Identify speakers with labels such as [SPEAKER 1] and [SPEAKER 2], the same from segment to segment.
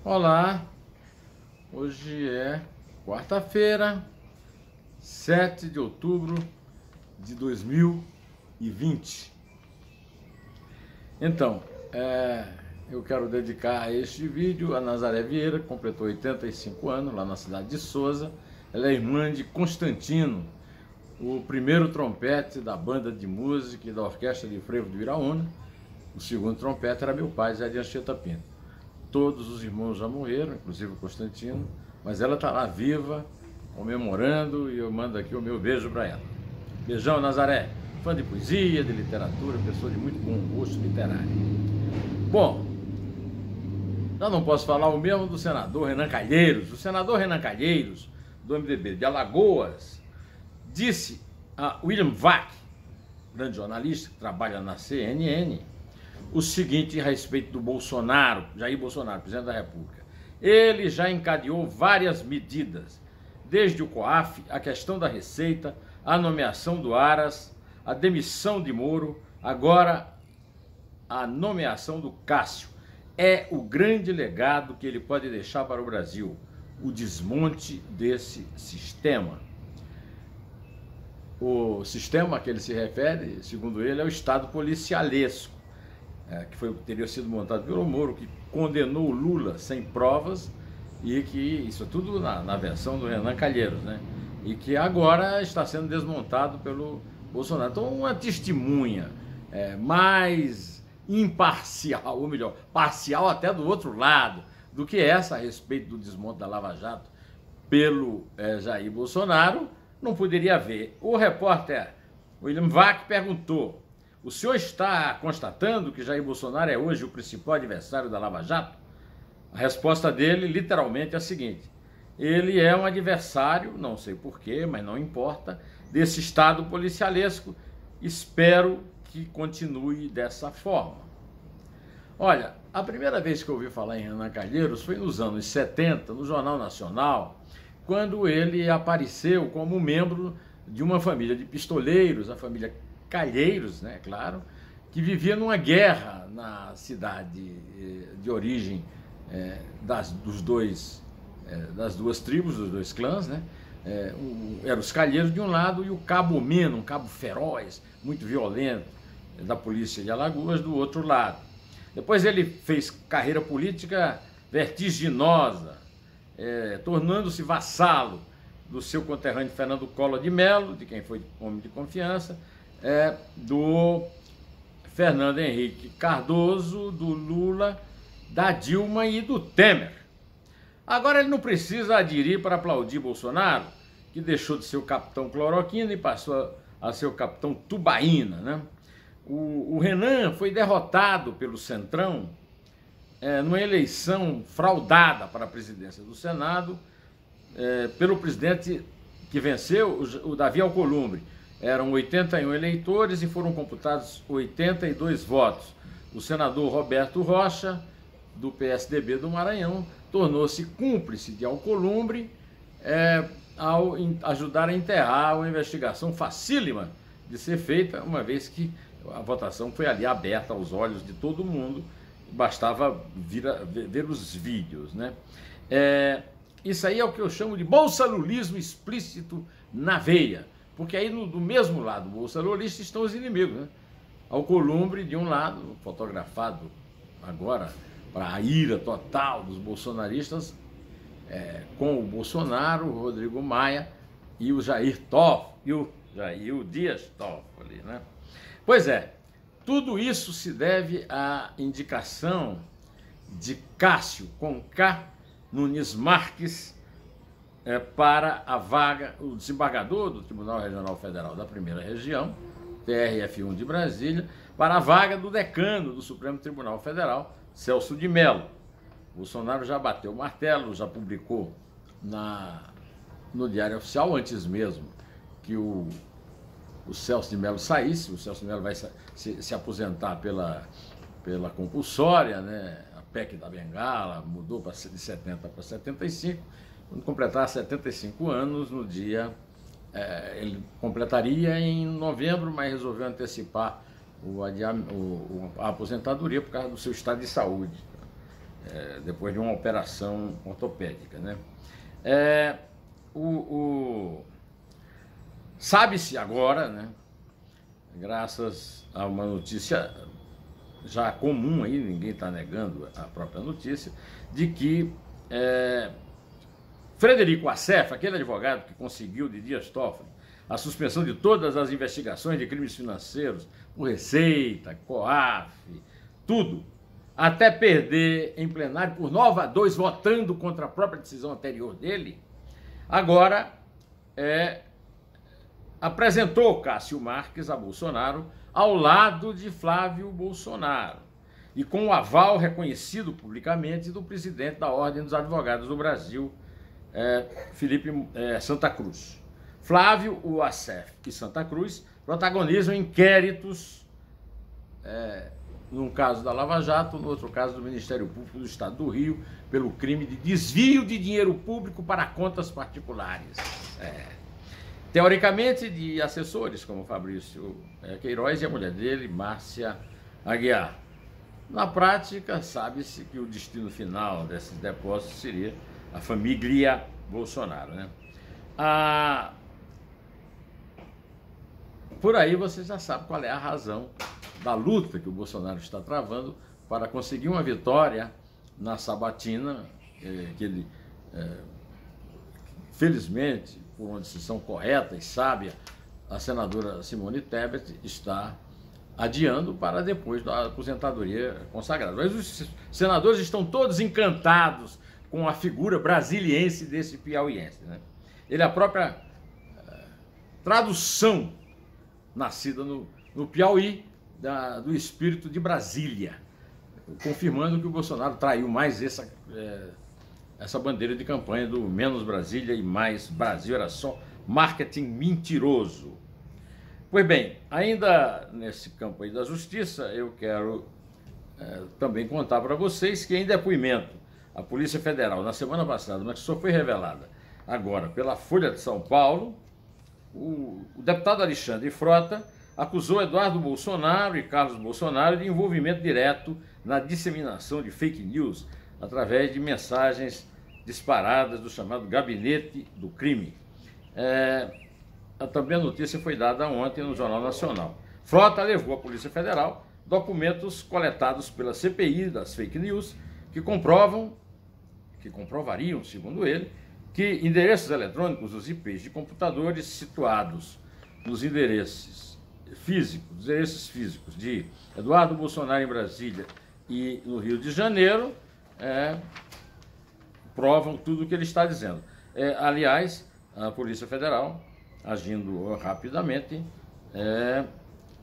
[SPEAKER 1] Olá, hoje é quarta-feira, 7 de outubro de 2020. Então, eu quero dedicar este vídeo a Nazaré Vieira, que completou 85 anos lá na cidade de Souza. Ela é irmã de Constantino, o primeiro trompete da banda de música e da orquestra de frevo de Viraúna. O segundo trompete era meu pai, Zé de Anchieta Pinto. Todos os irmãos já morreram, inclusive o Constantino, mas ela está lá viva, comemorando, e eu mando aqui o meu beijo para ela. Beijão, Nazaré, fã de poesia, de literatura, pessoa de muito bom gosto literário. Bom, eu não posso falar o mesmo do senador Renan Calheiros. O senador Renan Calheiros, do MDB de Alagoas, disse a William Vac, grande jornalista que trabalha na CNN, o seguinte a respeito do Bolsonaro, Jair Bolsonaro, presidente da República. Ele já encadeou várias medidas, desde o COAF, a questão da Receita, a nomeação do Aras, a demissão de Moro, agora a nomeação do Cássio. É o grande legado que ele pode deixar para o Brasil, o desmonte desse sistema. O sistema a que ele se refere, segundo ele, é o Estado policialesco, que teria sido montado pelo Moro, que condenou o Lula sem provas, e que, isso é tudo na versão do Renan Calheiros, né? E que agora está sendo desmontado pelo Bolsonaro. Então, uma testemunha mais imparcial, ou melhor, parcial até do outro lado, do que essa a respeito do desmonte da Lava Jato pelo Jair Bolsonaro, não poderia haver. O repórter William Vac perguntou: o senhor está constatando que Jair Bolsonaro é hoje o principal adversário da Lava Jato? A resposta dele, literalmente, é a seguinte: ele é um adversário, não sei porquê, mas não importa, desse Estado policialesco. Espero que continue dessa forma. Olha, a primeira vez que eu ouvi falar em Renan Calheiros foi nos anos 70, no Jornal Nacional, quando ele apareceu como membro de uma família de pistoleiros, a família Calheiros, né, claro, que vivia numa guerra na cidade de origem das duas tribos, dos dois clãs, né? Eram os Calheiros de um lado e o Cabo Mena, um cabo feroz, muito violento, da polícia de Alagoas, do outro lado. Depois ele fez carreira política vertiginosa, tornando-se vassalo do seu conterrâneo Fernando Collor de Mello, de quem foi homem de confiança, do Fernando Henrique Cardoso, do Lula, da Dilma e do Temer. Agora ele não precisa aderir para aplaudir Bolsonaro, que deixou de ser o capitão cloroquina e passou a ser o capitão tubaína, né? O Renan foi derrotado pelo Centrão numa eleição fraudada para a presidência do Senado, pelo presidente que venceu, o Davi Alcolumbre. Eram 81 eleitores e foram computados 82 votos. O senador Roberto Rocha, do PSDB do Maranhão, tornou-se cúmplice de Alcolumbre ao ajudar a enterrar uma investigação facílima de ser feita, uma vez que a votação foi ali aberta aos olhos de todo mundo, bastava ver os vídeos, né? Isso aí é o que eu chamo de bolsalulismo explícito na veia. Porque aí do mesmo lado bolsonarista estão os inimigos, né? Alcolumbre de um lado, fotografado agora para a ira total dos bolsonaristas, com o Bolsonaro, o Rodrigo Maia e o Jair Toffoli, e o Dias Toffoli, né? Pois é, tudo isso se deve à indicação de Cássio, com K, Nunes Marques, para a vaga, o desembargador do Tribunal Regional Federal da Primeira Região, TRF1 de Brasília, para a vaga do decano do Supremo Tribunal Federal, Celso de Mello. Bolsonaro já bateu o martelo, já publicou no Diário Oficial, antes mesmo que o Celso de Mello saísse. O Celso de Mello vai se aposentar pela compulsória, né? A PEC da Bengala mudou de 70 para 75. Quando completar 75 anos, no dia, ele completaria em novembro, mas resolveu antecipar a aposentadoria por causa do seu estado de saúde. depois de uma operação ortopédica, né? Sabe-se agora, né, graças a uma notícia já comum aí, ninguém está negando a própria notícia, de que Frederico Assef, aquele advogado que conseguiu de Dias Toffoli a suspensão de todas as investigações de crimes financeiros, por Receita, COAF, tudo, até perder em plenário por 9-2, votando contra a própria decisão anterior dele, agora apresentou Cássio Marques a Bolsonaro ao lado de Flávio Bolsonaro e com o aval reconhecido publicamente do presidente da Ordem dos Advogados do Brasil, Felipe Santa Cruz. Flávio, o Assef e Santa Cruz protagonizam inquéritos, num caso da Lava Jato, no outro caso do Ministério Público do Estado do Rio, pelo crime de desvio de dinheiro público para contas particulares. Teoricamente, de assessores como Fabrício Queiroz e a mulher dele, Márcia Aguiar. Na prática, sabe-se que o destino final desses depósitos seria a família Bolsonaro, né? Por aí você já sabe qual é a razão da luta que o Bolsonaro está travando para conseguir uma vitória na sabatina, que ele, felizmente, por uma decisão correta e sábia, a senadora Simone Tebet está adiando para depois da aposentadoria consagrada. Mas os senadores estão todos encantados com a figura brasiliense desse piauiense, né? Ele é a própria tradução nascida no Piauí do espírito de Brasília, confirmando que o Bolsonaro traiu mais essa bandeira de campanha do menos Brasília e mais Brasil, era só marketing mentiroso. Pois bem, ainda nesse campo aí da justiça, eu quero também contar para vocês que em depoimento a Polícia Federal, na semana passada, mas que só foi revelada agora pela Folha de São Paulo, o deputado Alexandre Frota acusou Eduardo Bolsonaro e Carlos Bolsonaro de envolvimento direto na disseminação de fake news através de mensagens disparadas do chamado Gabinete do Crime. Também a notícia foi dada ontem no Jornal Nacional. Frota levou à Polícia Federal documentos coletados pela CPI das fake news que comprovariam, segundo ele, que endereços eletrônicos, os IPs de computadores situados nos endereços físicos de Eduardo Bolsonaro em Brasília e no Rio de Janeiro, provam tudo o que ele está dizendo. Aliás, a Polícia Federal, agindo rapidamente,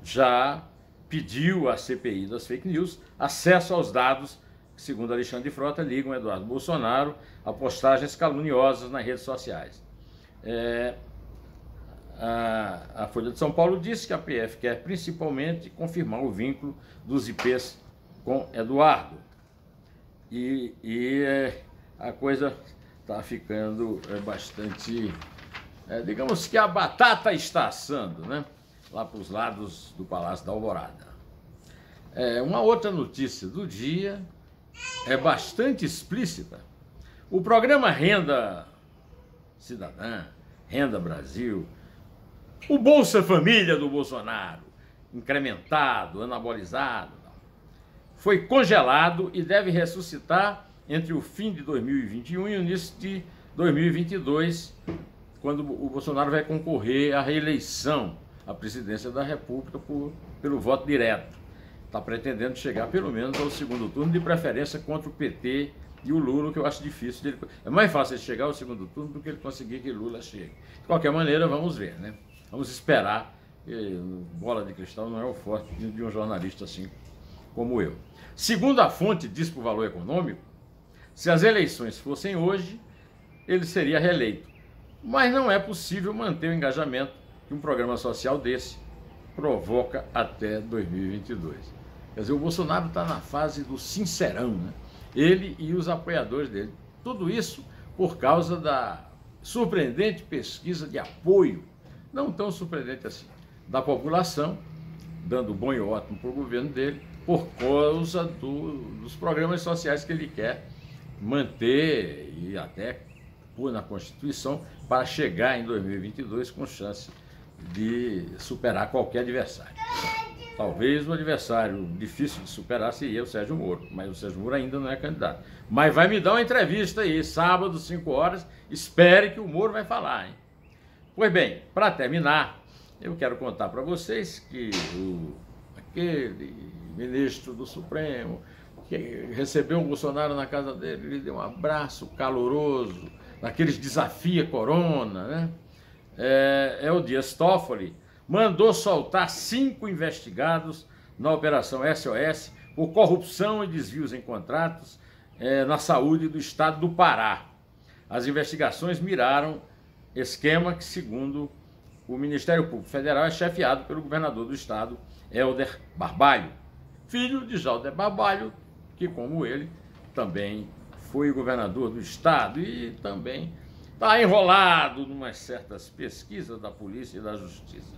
[SPEAKER 1] já pediu à CPI das fake news acesso aos dados que, segundo Alexandre Frota, ligam Eduardo Bolsonaro a postagens caluniosas nas redes sociais. A Folha de São Paulo disse que a PF quer principalmente confirmar o vínculo dos IPs com Eduardo. A coisa está ficando bastante... digamos que a batata está assando, né? Lá para os lados do Palácio da Alvorada. Uma outra notícia do dia é bastante explícita. O programa Renda Cidadã, Renda Brasil, o Bolsa Família do Bolsonaro, incrementado, anabolizado, foi congelado e deve ressuscitar entre o fim de 2021 e o início de 2022, quando o Bolsonaro vai concorrer à reeleição à presidência da República pelo voto direto. Está pretendendo chegar pelo menos ao segundo turno, de preferência contra o PT e o Lula, que eu acho difícil dele. É mais fácil ele chegar ao segundo turno do que ele conseguir que Lula chegue. De qualquer maneira, vamos ver, né? Vamos esperar. Bola de cristal não é o forte de um jornalista assim como eu. Segundo a fonte, diz para o Valor Econômico, se as eleições fossem hoje, ele seria reeleito. Mas não é possível manter o engajamento que um programa social desse provoca até 2022. Quer dizer, o Bolsonaro está na fase do sincerão, né? Ele e os apoiadores dele. Tudo isso por causa da surpreendente pesquisa de apoio, não tão surpreendente assim, da população, dando bom e ótimo para o governo dele, por causa dos programas sociais que ele quer manter e até pôr na Constituição para chegar em 2022 com chance de superar qualquer adversário. Talvez o adversário difícil de superar seria o Sérgio Moro, mas o Sérgio Moro ainda não é candidato. Mas vai me dar uma entrevista aí, sábado, 5 horas, espere que o Moro vai falar, hein? Pois bem, para terminar, eu quero contar para vocês que aquele ministro do Supremo que recebeu o Bolsonaro na casa dele, lhe deu um abraço caloroso, naqueles desafia corona, né? O Dias Toffoli, mandou soltar 5 investigados na Operação SOS por corrupção e desvios em contratos na saúde do estado do Pará. As investigações miraram esquema que, segundo o Ministério Público Federal, é chefiado pelo governador do estado, Helder Barbalho, filho de Helder Barbalho, que, como ele, também foi governador do estado e também está enrolado em umas certas pesquisas da polícia e da justiça.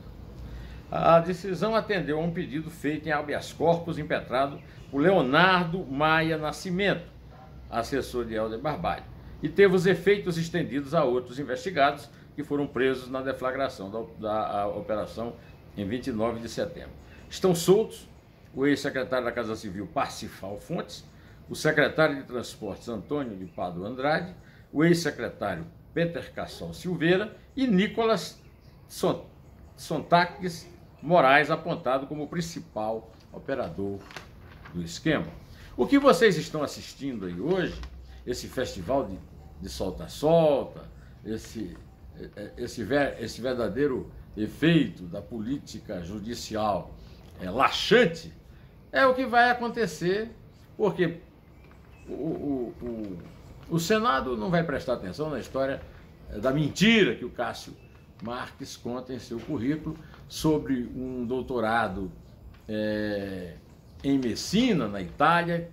[SPEAKER 1] A decisão atendeu a um pedido feito em habeas corpus impetrado por Leonardo Maia Nascimento, assessor de Helder Barbalho, e teve os efeitos estendidos a outros investigados que foram presos na deflagração da operação em 29 de setembro. Estão soltos o ex-secretário da Casa Civil Parsifal Fontes, o secretário de Transportes Antônio de Pádua Andrade, o ex-secretário Peter Cassol Silveira e Nicolas Sontaques Moraes, apontado como o principal operador do esquema. O que vocês estão assistindo aí hoje, esse festival de solta-solta, esse verdadeiro efeito da política judicial laxante, é o que vai acontecer, porque o Senado não vai prestar atenção na história da mentira que o Cássio Marques conta em seu currículo sobre um doutorado em Messina, na Itália,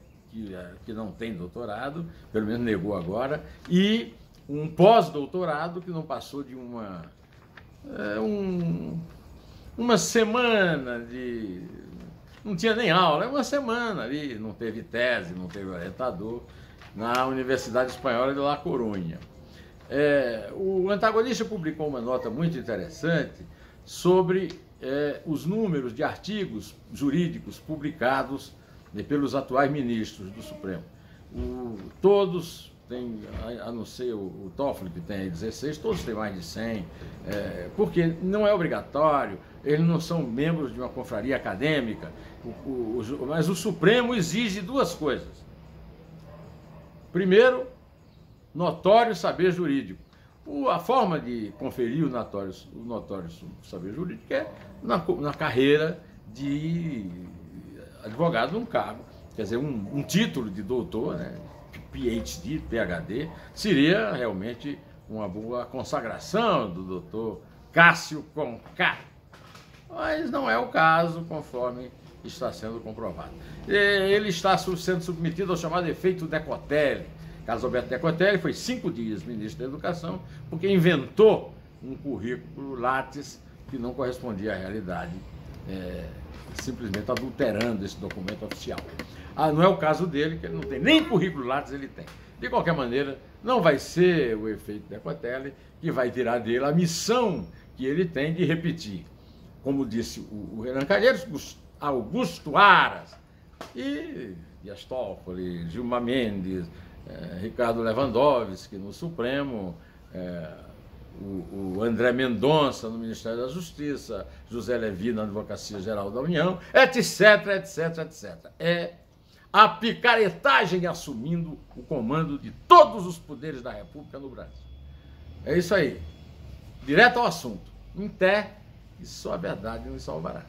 [SPEAKER 1] que não tem doutorado, pelo menos negou agora, e um pós-doutorado que não passou de uma semana de... Não tinha nem aula, uma semana ali, não teve tese, não teve orientador, na Universidade Espanhola de La Coruña. O antagonista publicou uma nota muito interessante sobre os números de artigos jurídicos publicados pelos atuais ministros do Supremo. Todos têm, a não ser o Toffoli, que tem 16, todos têm mais de 100, porque não é obrigatório, eles não são membros de uma confraria acadêmica, mas o Supremo exige 2 coisas. Primeiro, notório saber jurídico. A forma de conferir o notório saber jurídico é na carreira de advogado num cargo. Quer dizer, um título de doutor, né, PhD, PhD, seria realmente uma boa consagração do doutor Cássio com K. Mas não é o caso, conforme está sendo comprovado. Ele está sendo submetido ao chamado efeito Decotelli. Carlos Alberto Decotelli foi 5 dias ministro da Educação porque inventou um currículo Lattes que não correspondia à realidade, simplesmente adulterando esse documento oficial. Não é o caso dele, que ele não tem nem currículo Lattes, ele tem. De qualquer maneira, não vai ser o efeito Decotelli que vai tirar dele a missão que ele tem de repetir, como disse o Renan Calheiros, Augusto Aras e Dias Toffoli, Gilmar Mendes, Ricardo Lewandowski no Supremo, o André Mendonça no Ministério da Justiça, José Levi na Advocacia Geral da União, etc, etc, etc. É a picaretagem assumindo o comando de todos os poderes da República no Brasil. É isso aí. Direto ao assunto. Em té, e só a verdade nos salvará.